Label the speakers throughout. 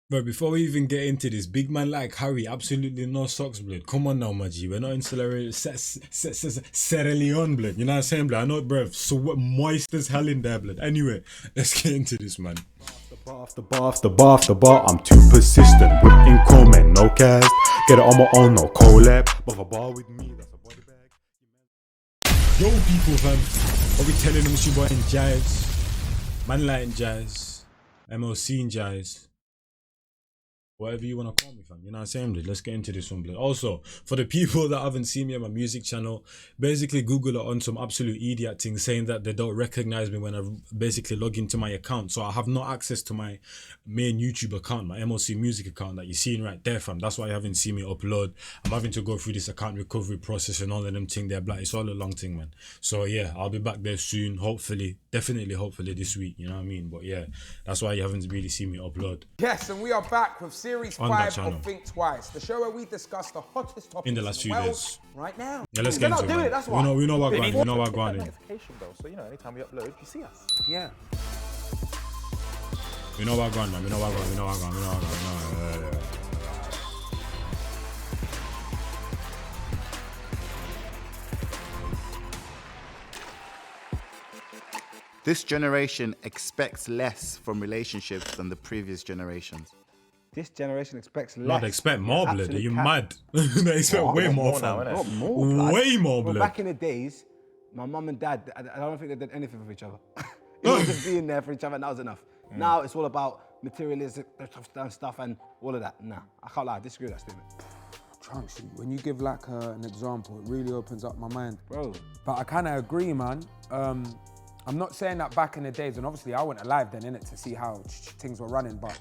Speaker 1: Bro, before we even get into this, big man like Harry, absolutely no socks, blood. Come on now, my G. We're not in Sierra Leone, blood. You know what I'm saying, blood? I know, bruv. So what moist as hell in there, blood. Anyway, let's get into this, man.
Speaker 2: After bar, I'm too persistent. With income and no cast. Get it on my own, no collab. But a bar with me, that's a body bag.
Speaker 1: Yo, people, fam. What we telling them is your boy in Jazz. Man like in Jazz. MLC in Jazz. Whatever you want to call me, fam. You know what I'm saying, blood? Let's get into this one, blood. Also, for the people that haven't seen me on my music channel, basically Google are on some absolute idiot thing saying that they don't recognize me when I basically log into my account. So I have no access to my main YouTube account, my MLC music account that you're seeing right there, fam. That's why you haven't seen me upload. I'm having to go through this account recovery process and all of them thing there, blood. It's all a long thing, man. So yeah, I'll be back there soon, hopefully. Definitely, hopefully this week, you know what I mean? But yeah, that's why you haven't really seen me upload.
Speaker 3: Yes, and we are back with Series 5 of Think Twice, the show where we discuss the hottest topics
Speaker 1: in the last few days.
Speaker 3: Right now.
Speaker 1: Yeah, let's get into it.
Speaker 3: That's why.
Speaker 1: We know what going. We know what going.
Speaker 4: Notification bell, so you know anytime we upload, you see us.
Speaker 3: Yeah.
Speaker 1: We know what going, man. We know what going. We know what going. We know what going.
Speaker 5: This generation expects less from relationships than the previous generations.
Speaker 3: This generation expects less.
Speaker 1: No, they expect more, blood. Are you mad? They expect way more
Speaker 4: now,
Speaker 1: fam.
Speaker 4: innit?
Speaker 3: More,
Speaker 1: Way more,
Speaker 3: Well,
Speaker 1: blood.
Speaker 3: back in the days, my mum and dad, I don't think they did anything for each other. It was just being there for each other and that was enough. Now it's all about materialistic stuff and all of that. Nah, I can't lie, I disagree with that statement.
Speaker 6: CHUNKZ, when you give like an example, it really opens up my mind.
Speaker 3: Bro.
Speaker 6: But I kind of agree, man. I'm not saying that back in the days, and obviously I wasn't alive then, innit, to see how things were running, but...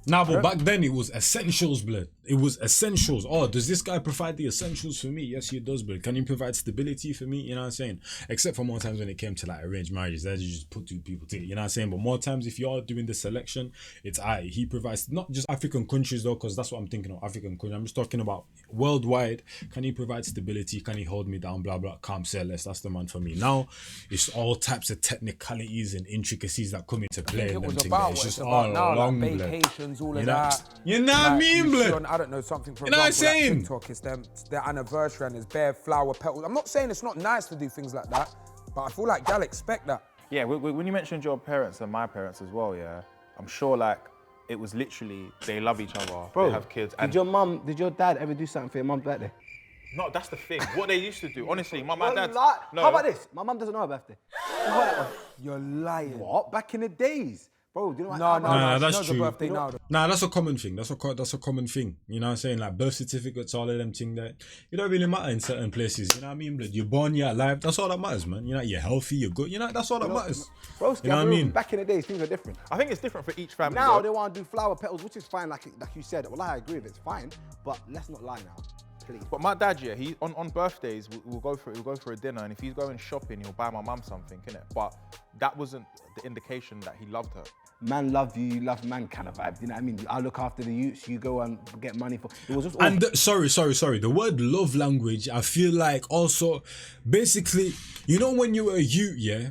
Speaker 1: Nah, but back then it was essentials, blood. It was essentials. Oh, does this guy provide the essentials for me? Yes, he does, blood. Can he provide stability for me? You know what I'm saying? Except for more times when it came to like arranged marriages, that you just put two people together. You know what I'm saying? But more times if you're doing the selection, it's he provides not just African countries though, because that's what I'm thinking of, African countries. I'm just talking about worldwide. Can he provide stability? Can he hold me down? Blah blah. Calm, say less. That's the man for me. Now it's all types of technicalities and intricacies that come into play.
Speaker 6: It was about
Speaker 1: it's
Speaker 6: what
Speaker 1: just
Speaker 6: it's
Speaker 1: all
Speaker 6: about now,
Speaker 1: along,
Speaker 6: like
Speaker 1: blood.
Speaker 6: vacations, all of
Speaker 1: You know-
Speaker 6: that.
Speaker 1: You know what I
Speaker 6: Like,
Speaker 1: mean,
Speaker 6: you see
Speaker 1: blood?
Speaker 6: on, I don't know, something for
Speaker 1: You know what I'm
Speaker 6: example, like
Speaker 1: saying?
Speaker 6: TikTok, it's their anniversary and there's bare flower petals. I'm not saying it's not nice to do things like that, but I feel like gal expect that.
Speaker 4: Yeah, when you mentioned your parents and my parents as well, yeah, I'm sure like it was literally they love each other,
Speaker 3: Bro,
Speaker 4: they have kids. And
Speaker 3: did your dad ever do something for your mum's birthday?
Speaker 4: no, that's the thing. What they used to do, honestly, my dad. No.
Speaker 3: How about this? My mum doesn't know her birthday.
Speaker 6: You're lying.
Speaker 3: What? Back in the days? Bro, do you know what?
Speaker 6: No,
Speaker 1: Nah,
Speaker 6: she
Speaker 1: that's
Speaker 6: knows
Speaker 1: true.
Speaker 6: her birthday now.
Speaker 1: Nah, that's a common thing. That's a common thing. You know what I'm saying? Like birth certificates, all of them thing that it don't really matter in certain places. You know what I mean? Blood, you're born, you're alive. That's all that matters, man. You know, you're healthy, you're good. You know, that's all that matters.
Speaker 3: Bro,
Speaker 1: You know what I mean?
Speaker 3: Back in the days, things were different.
Speaker 4: I think it's different for each family.
Speaker 3: Now
Speaker 4: though.
Speaker 3: they want to do flower petals, which is fine, like you said. Well, I agree with it, it's fine, but let's not lie now, please.
Speaker 4: But my dad, yeah, he on birthdays we'll go for a dinner, and if he's going shopping, he'll buy my mum something, innit? But that wasn't the indication that he loved her.
Speaker 3: Man love you love man kind of vibe. You know what I mean? I look after the youths, you go and get money for. It was just.
Speaker 1: And sorry. The word love language, I feel like also, basically, you know when you were a youth, yeah,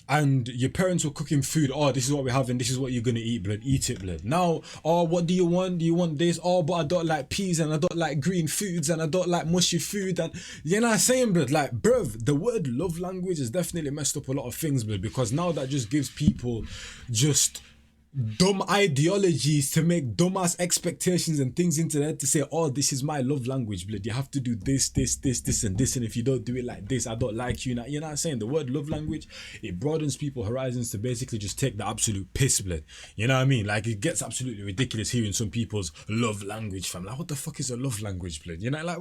Speaker 1: and your parents were cooking food. Oh, this is what we're having. This is what you're gonna eat, blood. Eat it, blood. Now, oh, what do you want? Do you want this? Oh, but I don't like peas and I don't like green foods and I don't like mushy food. And you know what I'm saying, blood? Like, bruv, the word love language has definitely messed up a lot of things, blood. Because now that just gives people just dumb ideologies to make dumbass expectations and things into their head to say, oh, this is my love language, blood. You have to do this, and this, and if you don't do it like this, I don't like you. Now, you know what I'm saying? The word love language, it broadens people's horizons to basically just take the absolute piss, blood. You know what I mean? Like, it gets absolutely ridiculous hearing some people's love language, fam. Like, what the fuck is a love language, blood? You know, like,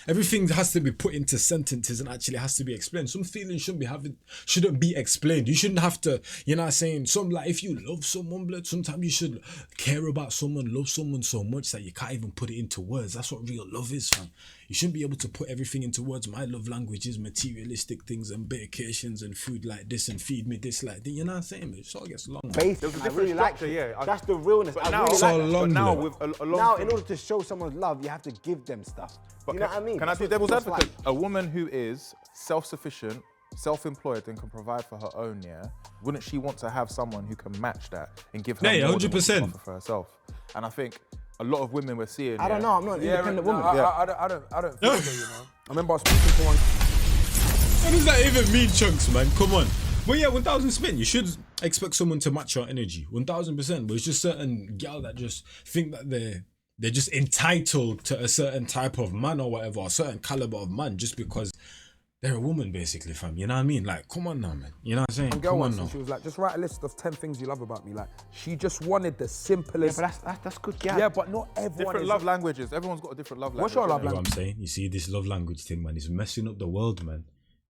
Speaker 1: everything has to be put into sentences and actually has to be explained. Some feelings shouldn't be explained. You shouldn't have to, you know what I'm saying? Some, like, if you love someone, blood, sometimes you should care about someone, love someone so much that you can't even put it into words. That's what real love is, fam. You shouldn't be able to put everything into words. My love language is materialistic things and vacations and food like this and feed me this like that. You know what I'm saying? It all gets long.
Speaker 3: Basic,
Speaker 4: There's a
Speaker 3: I
Speaker 4: different
Speaker 3: really like
Speaker 4: structure,
Speaker 3: it.
Speaker 4: yeah.
Speaker 3: That's the realness.
Speaker 4: But
Speaker 3: I
Speaker 4: now,
Speaker 3: really
Speaker 1: So
Speaker 3: like that.
Speaker 1: long,
Speaker 4: but now
Speaker 1: blood.
Speaker 4: with a long
Speaker 3: Now,
Speaker 4: thing,
Speaker 3: in order to show someone's love, you have to give them stuff.
Speaker 4: but
Speaker 3: You know what I mean?
Speaker 4: Can I do
Speaker 3: That's
Speaker 4: devil's
Speaker 3: what it's
Speaker 4: advocate?
Speaker 3: like.
Speaker 4: A woman who is self-sufficient, self-employed, and can provide for her own, yeah, wouldn't she want to have someone who can match that and give her
Speaker 1: Yeah,
Speaker 4: more than what she
Speaker 1: 100%.
Speaker 4: can offer for herself? And I think a lot of women we're seeing.
Speaker 3: I don't know. I'm not an independent woman.
Speaker 6: I don't feel so, you know. I remember I was speaking to one.
Speaker 1: What does that even mean, Chunks, man? Come on. But yeah, 1000%. You should expect someone to match your energy, 1000%. But it's just certain gal that just think that they're just entitled to a certain type of man or whatever, or a certain caliber of man, just because they're a woman, basically, fam. You know what I mean? Like, come on now, man. You know what I'm saying?
Speaker 6: One girl
Speaker 1: Come on
Speaker 6: once,
Speaker 1: now.
Speaker 6: and she was like, just write a list of 10 things you love about me. Like, she just wanted the simplest.
Speaker 3: Yeah, but that's good, yeah.
Speaker 6: Yeah, but not everyone
Speaker 4: Different
Speaker 6: is.
Speaker 4: love languages. Everyone's got a different love language.
Speaker 6: What's your love
Speaker 1: You know
Speaker 6: language?
Speaker 1: what I'm saying? You see, this love language thing, man, is messing up the world, man.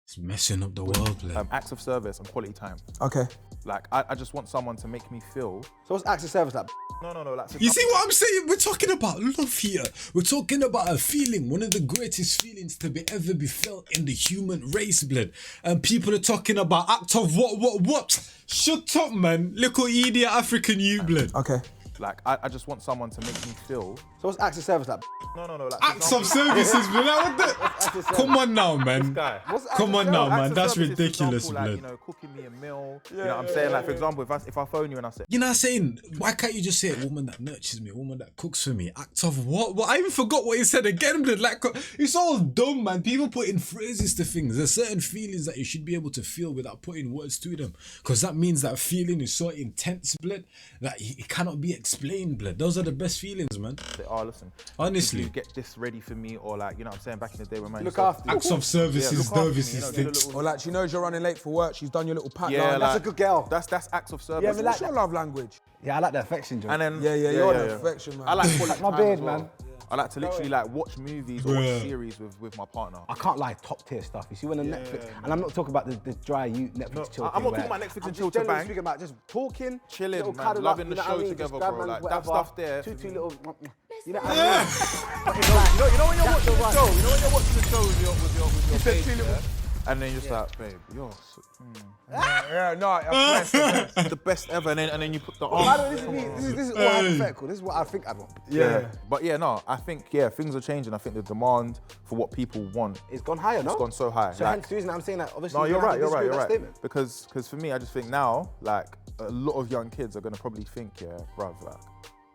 Speaker 1: It's messing up the world, man.
Speaker 4: Acts of service and quality time.
Speaker 6: Okay.
Speaker 4: Like, I just want someone to make me feel.
Speaker 3: So what's acts of service like?
Speaker 4: No. Like,
Speaker 1: You see what I'm saying? We're talking about love here. We're talking about a feeling, one of the greatest feelings to ever be felt in the human race, blood. And people are talking about act of what? Shut up, man. Little idiot African you, blood.
Speaker 6: Okay.
Speaker 4: Like, I just want someone to make me feel.
Speaker 3: So what's acts of service like?
Speaker 4: No. Like, for
Speaker 1: Acts of
Speaker 4: example-
Speaker 1: services, blood. Like, what the? Come on now, man.
Speaker 4: guy.
Speaker 1: Come on now,
Speaker 4: Acts
Speaker 1: man.
Speaker 4: of
Speaker 1: That's
Speaker 4: service is, for
Speaker 1: ridiculous,
Speaker 4: example,
Speaker 1: blood.
Speaker 4: like, cooking me a meal. You know what I'm saying? Like, for example, if I phone you and I say,
Speaker 1: You know what I'm saying? Why can't you just say a woman that nurtures me, a woman that cooks for me? Act of what? I even forgot what you said again, blood. Like, it's all dumb, man. People put in phrases to things. There's certain feelings that you should be able to feel without putting words to them. Because that means that feeling is so intense, blood, that it cannot be explained, blood. Those are the best feelings, man.
Speaker 4: say, oh, listen,
Speaker 1: Honestly.
Speaker 4: could you get this ready for me, or like, you know what I'm saying, back in the day when man
Speaker 3: Look
Speaker 4: used to-
Speaker 3: after you.
Speaker 1: Acts of services,
Speaker 4: look after me,
Speaker 1: services,
Speaker 4: you know, do
Speaker 1: things.
Speaker 4: the little-
Speaker 6: Or like, she knows you're running late for work. She's done your little pat
Speaker 4: Yeah,
Speaker 6: line.
Speaker 4: like-
Speaker 3: That's a good girl.
Speaker 4: That's acts of service.
Speaker 3: Yeah, but
Speaker 6: What's your love language?
Speaker 3: Yeah, I like the affection, John.
Speaker 4: And then
Speaker 6: Yeah, you're the affection, man.
Speaker 4: I like quality
Speaker 3: my
Speaker 4: time
Speaker 3: beard,
Speaker 4: as well.
Speaker 3: man.
Speaker 4: I like to literally like watch movies or watch
Speaker 1: Bruh.
Speaker 4: series with my partner.
Speaker 3: I can't lie, top tier stuff. You see when the Netflix, and I'm not talking about the dry Netflix chill.
Speaker 4: I'm
Speaker 3: thing
Speaker 4: not talking
Speaker 3: where
Speaker 4: about Netflix
Speaker 3: I'm
Speaker 4: and chill
Speaker 3: just
Speaker 4: to
Speaker 3: generally
Speaker 4: bang.
Speaker 3: speaking about just talking,
Speaker 4: Chilling,
Speaker 3: little
Speaker 4: man,
Speaker 3: cuddle
Speaker 4: loving
Speaker 3: up,
Speaker 4: the
Speaker 3: you know
Speaker 4: show
Speaker 3: what I mean?
Speaker 4: together,
Speaker 3: Just grab
Speaker 4: bro,
Speaker 3: man's
Speaker 4: like, that
Speaker 3: whatever.
Speaker 4: stuff there
Speaker 3: Two
Speaker 4: for me.
Speaker 3: little, you know what I mean? But it's like,
Speaker 4: You know when you're
Speaker 3: that's
Speaker 4: watching
Speaker 3: the
Speaker 4: the
Speaker 3: one.
Speaker 4: show, you know when you're watching the show with your
Speaker 3: said
Speaker 4: babe,
Speaker 3: two little-
Speaker 4: yeah? And then you're just like, babe, you're
Speaker 6: Yeah, no, I swear.
Speaker 4: the best ever, and then you put the
Speaker 3: By the way,
Speaker 4: arm.
Speaker 3: this is me. This is all hypothetical. This is what I think I'd want.
Speaker 6: Yeah.
Speaker 4: But yeah, no, I think things are changing. I think the demand for what people want
Speaker 3: It's gone higher, no?
Speaker 4: it's gone so high.
Speaker 3: So
Speaker 4: Like-
Speaker 3: hence the reason I'm saying that. Obviously,
Speaker 4: No, you're right.
Speaker 3: You're right.
Speaker 4: Because for me, I just think now, like a lot of young kids are gonna probably think, yeah, bruv, like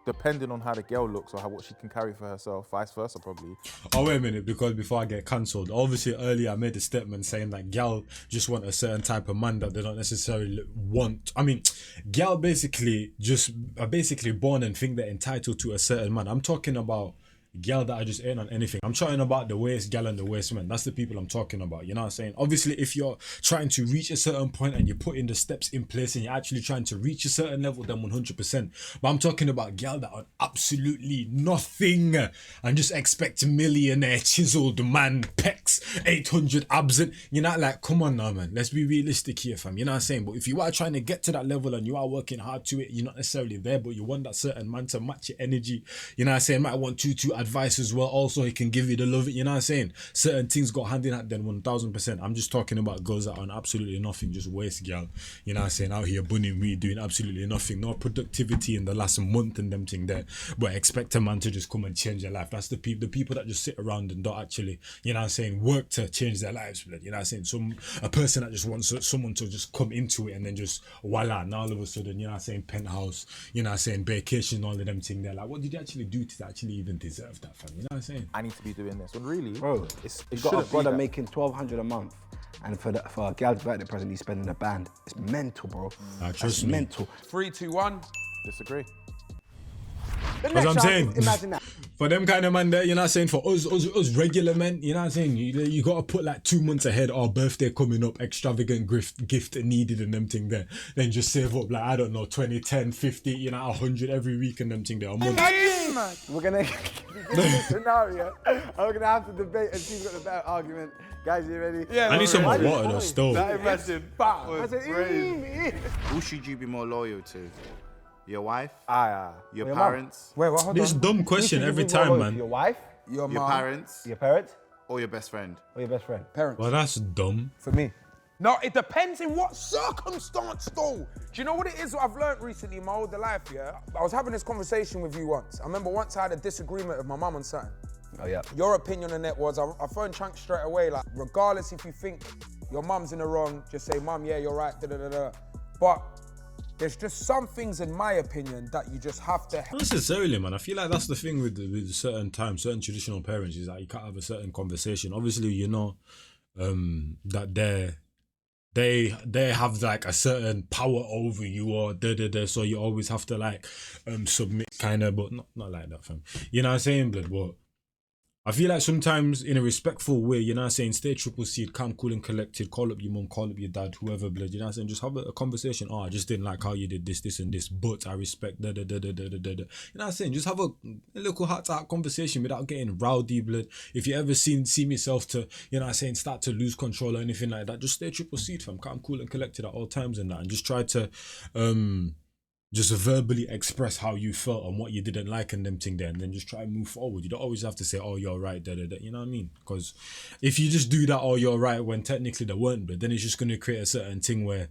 Speaker 4: depending on how the girl looks or what she can carry for herself, vice versa, probably.
Speaker 1: Oh, wait a minute, because before I get cancelled, obviously earlier I made a statement saying that gal just want a certain type of man that they don't necessarily want. I mean, gal basically just are basically born and think they're entitled to a certain man. I'm talking about gal that I just ain't on anything. I'm talking about the waist gal and the waist man. That's the people I'm talking about. You know what I'm saying? Obviously, if you're trying to reach a certain point and you're putting the steps in place and you're actually trying to reach a certain level, then 100%. But I'm talking about gal that are absolutely nothing and just expect millionaire chiseled man pecs, 800 abs. And you're not like, come on now, man. Let's be realistic here, fam. You know what I'm saying? But if you are trying to get to that level and you are working hard to it, you're not necessarily there, but you want that certain man to match your energy. You know what I'm saying? Might want to advice as well. Also, he can give you the love. You know what I'm saying? Certain things go hand in hand. Then 1000%. I'm just talking about girls that are on absolutely nothing, just waste gal. You know what I'm saying? Out here bunning me, doing absolutely nothing. No productivity in the last month and them thing there. But expect a man to just come and change their life. That's the people that just sit around and don't actually, you know what I'm saying, work to change their lives. You know what I'm saying? A person that just wants someone to just come into it and then just voila, now all of a sudden, you know what I'm saying, penthouse, you know what I'm saying, vacation, all of them thing there. Like, what did you actually do to actually even deserve that, fam? You know what I'm saying?
Speaker 4: I need to be doing this. When really,
Speaker 3: Bro,
Speaker 4: it
Speaker 3: you got a
Speaker 4: shouldn't be
Speaker 3: brother
Speaker 4: that.
Speaker 3: making $1,200 a month, and for a gal's birthday present, he's spending a band. It's mental, bro.
Speaker 1: Trust
Speaker 3: That's
Speaker 1: me.
Speaker 3: mental.
Speaker 6: 3, 2, 1.
Speaker 4: Disagree.
Speaker 3: The
Speaker 1: That's
Speaker 3: next
Speaker 1: what I'm
Speaker 3: round
Speaker 1: saying.
Speaker 3: is- Imagine that.
Speaker 1: For them kind of man there, you know what I'm saying? For us regular men, you know what I'm saying? You got to put like 2 months ahead, our birthday coming up, extravagant gift needed and them thing there. Then just save up like, I don't know, 20, 10, 50, you know, 100 every week and them thing there. A month.
Speaker 3: We're gonna give this scenario. We're gonna have to debate and see who's got the better argument. Guys, you ready?
Speaker 6: Yeah,
Speaker 1: I need some more
Speaker 3: Why
Speaker 1: water though, still.
Speaker 4: Imagine.
Speaker 3: I said,
Speaker 5: Who should you be more loyal to? Your wife? Your
Speaker 3: Your mum.
Speaker 5: parents?
Speaker 6: Wait, what? Hold
Speaker 1: This
Speaker 6: on.
Speaker 1: dumb question every time, man.
Speaker 3: Your wife,
Speaker 6: Your
Speaker 5: Your
Speaker 6: mom.
Speaker 5: parents?
Speaker 3: your parents,
Speaker 5: Or your best friend?
Speaker 3: or your best friend?
Speaker 6: Parents.
Speaker 1: Well, that's dumb.
Speaker 6: For me. No, it depends in what circumstance, though. Do you know what it is? What I've learned recently in my older life, yeah? I was having this conversation with you once. I remember once I had a disagreement with my mum on something.
Speaker 3: Oh yeah.
Speaker 6: Your opinion on it was, I phoned CHUNKZ straight away, like, regardless if you think your mum's in the wrong, just say, mum, yeah, you're right, da-da-da-da. But there's just some things, in my opinion, that you just have to.
Speaker 1: Not necessarily, man. I feel like that's the thing with certain times, certain traditional parents is that you can't have a certain conversation. Obviously, you know that they have like a certain power over you or so you always have to like submit kind of, but not like that, fam. You know what I'm saying, blood? But I feel like sometimes in a respectful way, you know what I'm saying, stay triple seed, calm, cool and collected, call up your mum, call up your dad, whoever, blood, you know what I'm saying, just have a conversation. Oh, I just didn't like how you did this and this, but I respect You know what I'm saying? Just have a little heart-to-heart conversation without getting rowdy, blood. If you ever see myself to, you know what I'm saying, start to lose control or anything like that, just stay triple seed, fam, calm, cool and collected at all times and that, and just try to just verbally express how you felt and what you didn't like and them thing there, and then just try and move forward. You don't always have to say, oh, you're right, you know what I mean? Because if you just do that, oh, you're right, when technically they weren't, but then it's just going to create a certain thing where,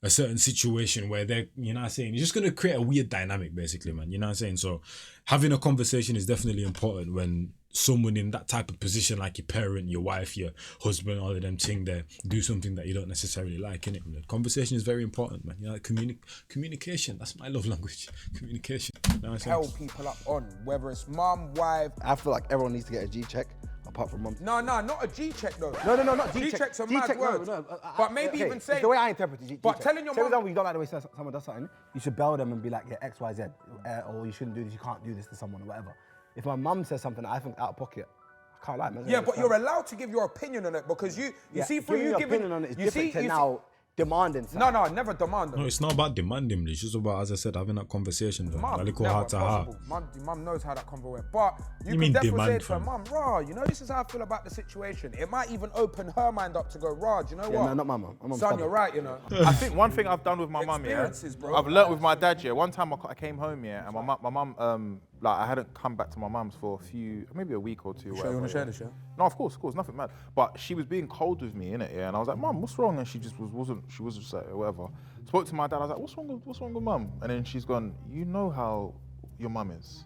Speaker 1: a certain situation where they're, you know what I'm saying, it's just going to create a weird dynamic, basically, man, you know what I'm saying? So having a conversation is definitely important when someone in that type of position, like your parent, your wife, your husband, all of them thing there, do something that you don't necessarily like, innit? Conversation is very important, man. You know, like communication, that's my love language. Communication. You know what I'm saying?
Speaker 6: Tell people up on, whether it's mum, wife.
Speaker 3: I feel like everyone needs to get a G check, apart from mum.
Speaker 6: No, not a G check though.
Speaker 3: No, not G check.
Speaker 6: G check's a
Speaker 3: G
Speaker 6: mad
Speaker 3: check,
Speaker 6: word.
Speaker 3: But
Speaker 6: maybe even
Speaker 3: it's
Speaker 6: saying.
Speaker 3: the way I interpret it. G
Speaker 6: But
Speaker 3: check.
Speaker 6: telling your
Speaker 3: Say, for
Speaker 6: mum.
Speaker 3: example, you don't like the way someone does something, you should bail them and be like, yeah, X, Y, Z, or you shouldn't do this, you can't do this to someone or whatever. If my mum says something that I think out of pocket, I can't lie, man.
Speaker 6: Yeah, but you're allowed to give your opinion on it because you see through you giving
Speaker 3: opinion on it is different to now demanding something.
Speaker 6: No, never demand
Speaker 1: No,
Speaker 6: it.
Speaker 1: it's not about demanding, it's just about, as I said, having that conversation.
Speaker 6: Mum,
Speaker 1: A little
Speaker 6: never
Speaker 1: heart to heart.
Speaker 6: possible. Mum knows how that convo went. But you
Speaker 1: mean
Speaker 6: can definitely say
Speaker 1: demand,
Speaker 6: to her,
Speaker 1: fam?
Speaker 6: mum, rah, you know, this is how I feel about the situation. It might even open her mind up to go, rah, do you know
Speaker 3: Yeah,
Speaker 6: what?
Speaker 3: no, not my mum. My mum's
Speaker 6: Son,
Speaker 3: stubborn.
Speaker 6: you're right, you know.
Speaker 4: I think one thing I've done with my mum, yeah,
Speaker 6: Experiences, bro.
Speaker 4: I've learnt with my dad, yeah. One time I came home, yeah, and my mum, like I hadn't come back to my mum's for maybe a week or two.
Speaker 6: Sure, you want to share this, yeah?
Speaker 4: No, of course, nothing mad. But she was being cold with me, innit, yeah. And I was like, Mum, what's wrong? And she just wasn't just like whatever. Spoke to my dad. I was like, what's wrong with Mum? And then she's gone, you know how your mum is.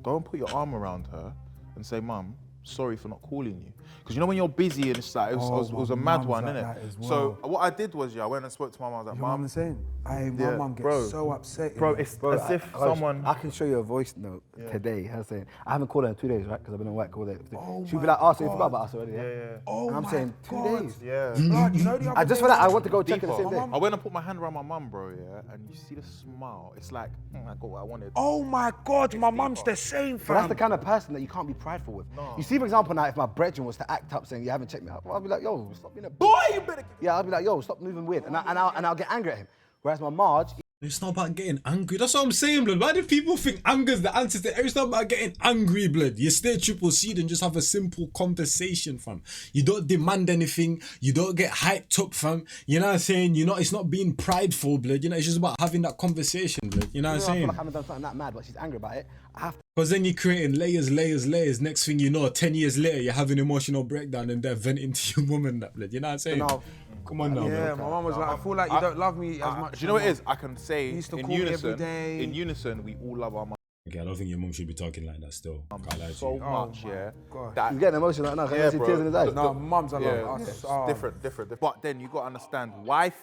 Speaker 4: Go and put your arm around her and say, Mum, sorry for not calling you. Because you know when you're busy and it's like, it was a mad one, innit? So what I did was, I went and spoke to my mum. I was like,
Speaker 6: Your mum
Speaker 4: Mum,
Speaker 6: the same? My mum gets
Speaker 4: bro.
Speaker 6: so upset.
Speaker 4: bro,
Speaker 6: you know.
Speaker 4: it's as if someone.
Speaker 3: I can show you a voice note today. Her saying, I haven't called her in 2 days, right? Because I've been in work all day.
Speaker 6: Oh
Speaker 3: She'll be
Speaker 6: my
Speaker 3: like, oh, so you
Speaker 6: God.
Speaker 3: forgot about us already, yeah?
Speaker 6: Oh
Speaker 3: And I'm
Speaker 6: my
Speaker 3: saying, 2
Speaker 6: God.
Speaker 3: days.
Speaker 4: Yeah.
Speaker 6: Blood, you know the other
Speaker 3: I just
Speaker 6: day
Speaker 3: feel like I
Speaker 6: was-
Speaker 3: want to go check it the same day.
Speaker 4: I went and put my hand around my mum, bro, yeah, and you see the smile. It's like, I got what I wanted.
Speaker 6: Oh my God, my mum's the same,
Speaker 3: But that's the
Speaker 6: fam.
Speaker 3: kind of person that you can't be prideful with. You see, for example, now, if my brethren was to act up saying, you haven't checked me out, well, I'll be like, yo, stop being a boy, you better. Yeah, I'll be like, yo, stop moving weird. And I'll get angry at him. Whereas my Marge,
Speaker 1: It's not about getting angry. That's what I'm saying, blood. Why do people think anger's the answer to It's not about getting angry, blood. You stay triple seed and just have a simple conversation, fam. You don't demand anything. You don't get hyped up, fam. You know what I'm saying? It's not being prideful, blood. It's just about having that conversation, blood. You know what I'm
Speaker 3: I feel
Speaker 1: saying?
Speaker 3: like I haven't done something that mad, but she's angry about it. I have to.
Speaker 1: Because then you're creating layers. Next thing you know, 10 years later, you're having an emotional breakdown and they're venting to your mum and that, blood. You know what I'm saying?
Speaker 3: now-
Speaker 1: Come on now,
Speaker 6: Yeah,
Speaker 1: bro.
Speaker 6: my mum was like, I feel like you don't love me as much.
Speaker 4: Do you know what it is? I can say
Speaker 6: You used to
Speaker 4: in
Speaker 6: call me every
Speaker 4: unison,
Speaker 6: day.
Speaker 4: we all love our mum
Speaker 1: Okay, I don't think your mum should be talking like that still. Can't lie to
Speaker 4: so
Speaker 1: you.
Speaker 4: much, yeah.
Speaker 6: God.
Speaker 4: That
Speaker 3: He's getting emotional right now. Can you see
Speaker 4: bro.
Speaker 3: tears in his eyes?
Speaker 6: No, mums are
Speaker 4: yeah,
Speaker 6: like us.
Speaker 4: it's
Speaker 6: Oh.
Speaker 4: different. But then you got to understand, wife,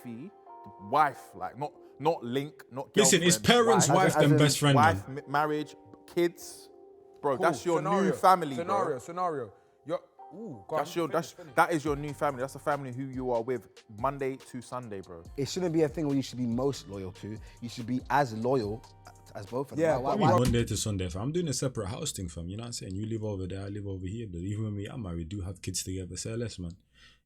Speaker 4: like not link, not
Speaker 1: Listen, it's
Speaker 4: girlfriend,
Speaker 1: parents, wife,
Speaker 3: as
Speaker 1: then
Speaker 3: in
Speaker 1: best friend, man.
Speaker 4: wife, marriage, kids, bro.
Speaker 6: Cool.
Speaker 4: That's your
Speaker 6: Scenario.
Speaker 4: new family, bro.
Speaker 6: Scenario. Ooh, go on, finish.
Speaker 4: That is your new family. That's the family who you are with Monday to Sunday, bro.
Speaker 3: It shouldn't be a thing where you should be most loyal to. You should be as loyal as both of them.
Speaker 6: Yeah,
Speaker 3: Why-
Speaker 6: but
Speaker 3: why-
Speaker 1: Maybe Monday to Sunday, fam. I'm doing a separate house thing, fam. You know what I'm saying? You live over there, I live over here. But even when we are married, we do have kids together. Say less, man.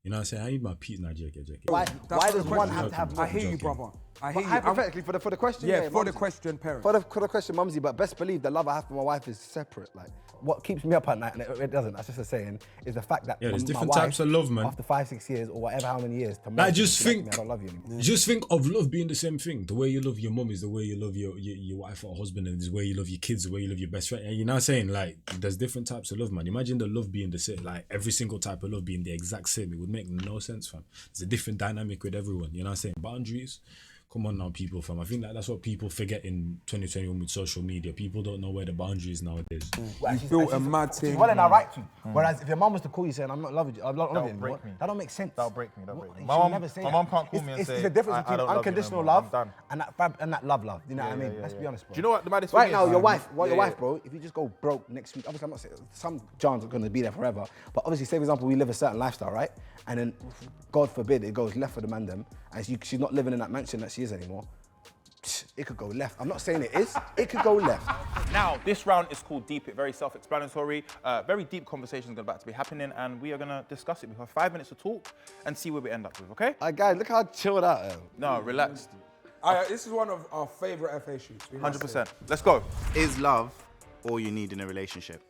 Speaker 1: You know what I'm saying? I need my peace now, JK.
Speaker 3: Why
Speaker 6: That's
Speaker 3: does
Speaker 6: the
Speaker 3: one
Speaker 6: question.
Speaker 3: have to have
Speaker 6: I
Speaker 3: more?
Speaker 6: hear you,
Speaker 1: joking.
Speaker 6: brother. I
Speaker 3: But
Speaker 6: hear you. I'm-
Speaker 3: hypothetically, for the question,
Speaker 6: Yeah, for the
Speaker 3: Mumsy.
Speaker 6: question, parents.
Speaker 3: For the question, Mumsy, but best believe the love I have for my wife is separate. Like, what keeps me up at night, and it doesn't, that's just a saying, is the fact that
Speaker 1: Yeah, there's
Speaker 3: my
Speaker 1: different
Speaker 3: wife,
Speaker 1: types of love, man.
Speaker 3: after 5-6 years, or whatever, how many years, to
Speaker 1: I
Speaker 3: message
Speaker 1: just
Speaker 3: me, like,
Speaker 1: think,
Speaker 3: I don't love you anymore.
Speaker 1: just think of love being the same thing. The way you love your mum is the way you love your wife or husband, and the way you love your kids, the way you love your best friend. And you know what I'm saying? Like, there's different types of love, man. Imagine the love being the same, like every single type of love being the exact same. It would make no sense, fam. It's a different dynamic with everyone. You know what I'm saying? Boundaries, Come on now, people, fam. I think that's what people forget in 2021 with social media. People don't know where the boundary is nowadays.
Speaker 6: You built a mad thing.
Speaker 3: She's well in her right to. Whereas if your mum was to call you saying, I'm not loving you, I'm not loving you anymore,
Speaker 4: break me.
Speaker 3: that don't make sense.
Speaker 4: That'll break me. That'll break me.
Speaker 3: She
Speaker 4: My
Speaker 3: would
Speaker 4: mum-
Speaker 3: never say
Speaker 4: my
Speaker 3: that.
Speaker 4: mum can't call me and
Speaker 3: It's
Speaker 4: say,
Speaker 3: the difference
Speaker 4: I
Speaker 3: between
Speaker 4: don't love you
Speaker 3: unconditional
Speaker 4: anymore.
Speaker 3: love
Speaker 4: I'm done.
Speaker 3: and that love. You know what I mean? Let's be honest, bro.
Speaker 4: Do you know what the maddest
Speaker 3: Right
Speaker 4: thing
Speaker 3: now,
Speaker 4: is?
Speaker 3: your wife, your
Speaker 4: Yeah,
Speaker 3: wife,
Speaker 4: yeah.
Speaker 3: bro, if you just go broke next week, obviously I'm not saying, some Johns are gonna be there forever, but obviously, say for example, we live a certain lifestyle, right? And then, God forbid, it goes left for the man them, and she's not living in that mansion that she is anymore, it could go left. I'm not saying it is, it could go left.
Speaker 4: Now, this round is called Deep It, very self-explanatory. Very deep conversations are about to be happening, and we are gonna discuss it. We have 5 minutes to talk and see where we end up with, okay?
Speaker 3: Guys, look how chilled out I am.
Speaker 4: No, relaxed.
Speaker 6: This is one of our favourite FA shoots.
Speaker 4: 100%. Let's go.
Speaker 5: Is love all you need in a relationship?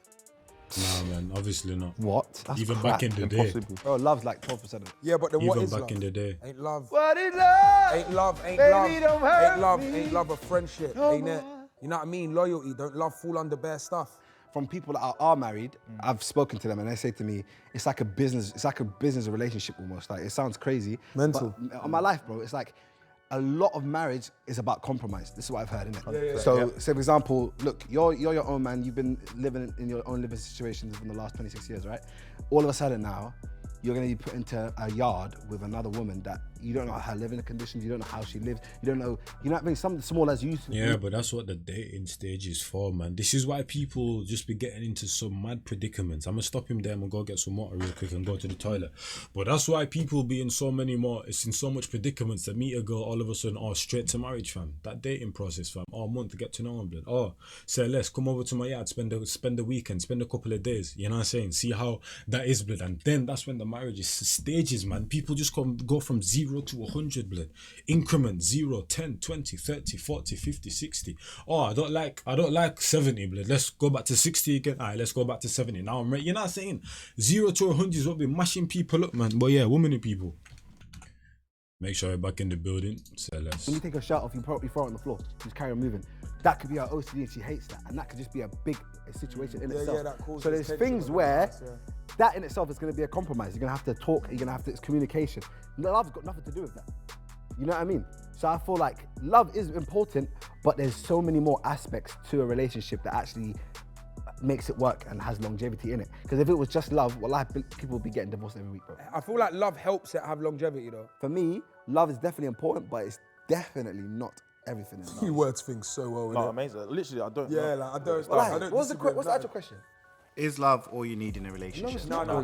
Speaker 1: Nah, man, obviously not.
Speaker 3: What? That's
Speaker 1: Even
Speaker 3: crap.
Speaker 1: back in the day.
Speaker 3: Bro, love's like 12% of it.
Speaker 6: Yeah, but then what
Speaker 1: Even
Speaker 6: is
Speaker 1: back
Speaker 6: love?
Speaker 1: in the day.
Speaker 6: Ain't love.
Speaker 3: What is love?
Speaker 6: Ain't love. Ain't
Speaker 3: Baby,
Speaker 6: love.
Speaker 3: don't hurt
Speaker 6: Ain't love.
Speaker 3: me.
Speaker 6: Ain't love a friendship. Ain't it? You know what I mean? Loyalty. Don't love fall under bare stuff.
Speaker 3: From people that are married, I've spoken to them and they say to me, it's like a business relationship almost. Like, it sounds crazy.
Speaker 6: Mental.
Speaker 3: But on my life, bro, it's like a lot of marriage is about compromise. This is what I've heard, innit? So, say for example, look, you're your own man. You've been living in your own living situations in the last 26 years, right? All of a sudden now, you're gonna be put into a yard with another woman that you don't know her living conditions, you don't know how she lives, you don't know, you know what I mean? Something small as you used to.
Speaker 1: Yeah, but that's what the dating stage is for, man. This is why people just be getting into some mad predicaments. I'm gonna stop him there and go get some water real quick and go to the toilet. But that's why people be in so much predicaments that meet a girl all of a sudden, straight to marriage, fam. That dating process, fam. A month to get to know him, blood. Say let's come over to my yard, spend the weekend, spend a couple of days. You know what I'm saying? See how that is, blood. And then that's when the marriage is stages, man. People just go from 0 to 100, blood. Increment 0, 10, 20, 30, 40, 50, 60. I don't like 70, blood. Let's go back to 60 again. Alright, let's go back to 70. Now I'm ready. You know what I'm saying? 0 to 100 is what we're mashing people up, man. But yeah, women and people. Make sure you're back in the building. Say less.
Speaker 3: When you take a shirt off, you throw it on the floor, you just carry on moving. That could be her OCD and she hates that. And that could just be a big situation in itself.
Speaker 6: that causes
Speaker 3: So there's
Speaker 6: tension
Speaker 3: things
Speaker 6: in the
Speaker 3: where
Speaker 6: house,
Speaker 3: that in itself is gonna be a compromise. You're gonna have to talk, it's communication. Love's got nothing to do with that. You know what I mean? So I feel like love is important, but there's so many more aspects to a relationship that actually makes it work and has longevity in it. Because if it was just love, people would be getting divorced every week, bro.
Speaker 6: I feel like love helps it have longevity, though.
Speaker 3: For me, love is definitely important, but it's definitely not everything in love.
Speaker 6: He words things so well,
Speaker 4: No,
Speaker 6: innit?
Speaker 4: amazing. Literally, I don't
Speaker 6: Yeah,
Speaker 4: know.
Speaker 6: like, I don't.
Speaker 3: Like,
Speaker 6: I don't
Speaker 3: what's
Speaker 6: disagree
Speaker 3: the
Speaker 6: with
Speaker 3: actual
Speaker 6: that.
Speaker 3: question?
Speaker 5: Is love all you need in a relationship?
Speaker 3: It's not. No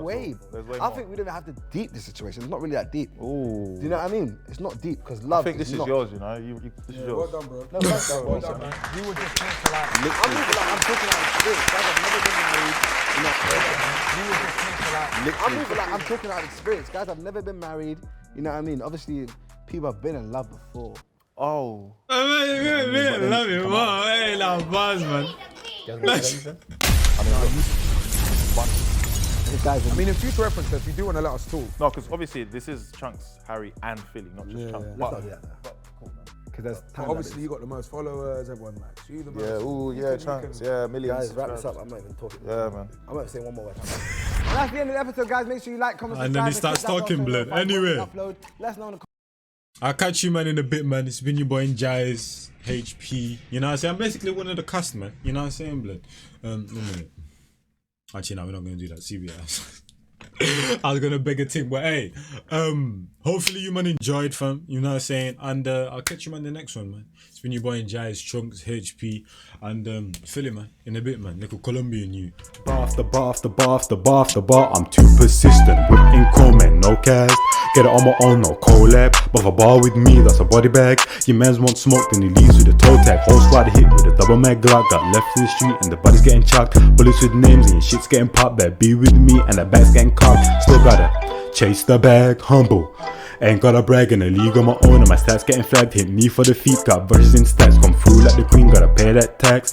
Speaker 3: way.
Speaker 4: There's way
Speaker 3: I
Speaker 4: more.
Speaker 3: think we don't even have to deep the situation. It's not really that deep.
Speaker 4: Ooh.
Speaker 3: Do you know what I mean? It's not deep because
Speaker 4: I
Speaker 3: love.
Speaker 4: think this is
Speaker 3: not.
Speaker 4: yours, you know. This is yours.
Speaker 6: Well done, bro.
Speaker 3: No, that's not
Speaker 6: Well done, man.
Speaker 3: You would just think to like. I'm talking like experience. Guys, I've never been married. You would just think to like. I'm talking out experience. Guys, I've never been married. You know what I mean? Obviously, people have been in love before.
Speaker 4: Oh.
Speaker 1: Love you, man. Hey, now, buzz, man.
Speaker 3: Guys,
Speaker 6: I mean, in future references, if you do want to let us talk.
Speaker 4: No, because obviously this is Chunks, Harry, and Philly, not just Chunks.
Speaker 3: let's not do that. Because there's time.
Speaker 6: But obviously, you got the most followers, everyone likes you the most.
Speaker 4: Yeah, ooh,
Speaker 6: You
Speaker 4: yeah,
Speaker 6: can-
Speaker 4: Chunks,
Speaker 6: you
Speaker 4: yeah, millions.
Speaker 3: Guys, wrap this up. I'm not even talking.
Speaker 4: Yeah, man.
Speaker 3: I'm not saying one more word. And that's the end of the episode, guys. Make sure you like, comment,
Speaker 1: And then he
Speaker 3: subscribe,
Speaker 1: starts
Speaker 3: click that
Speaker 1: talking,
Speaker 3: bell so
Speaker 1: blood.
Speaker 3: you don't
Speaker 1: Anyway.
Speaker 3: upload. Let us know in the
Speaker 1: I'll catch you, man, in a bit, man. It's been your boy Jais, HP. You know what I'm saying? I'm basically one of the cast, man. You know what I'm saying, blood? 1 minute. Actually, no, we're not going to do that. CBS. I was going to beg a thing, but hey, hopefully you, man, enjoyed, fam. You know what I'm saying? And I'll catch you, man, in the next one, man. It's been your boy Jais, CHUNKZ, HP, and Philly, man. In a bit, man. Little Colombian you.
Speaker 2: Bar after bar after bar after bar after bar. I'm too persistent. Whipping comment, no cast. Get it on my own, no collab. But for bar with me, that's a body bag. Your man's want smoke, then he leaves with a toe tag. Whole squad hit with a double mag Glock. Got left in the street and the body's getting chucked. Bullets with names and your shit's getting popped. Better be with me and the back's getting cocked. Still gotta chase the bag, humble. Ain't gotta brag in a league on my own and my stats getting flagged. Hit me for the feet, got verses in stats. Come through like the queen, gotta pay that tax.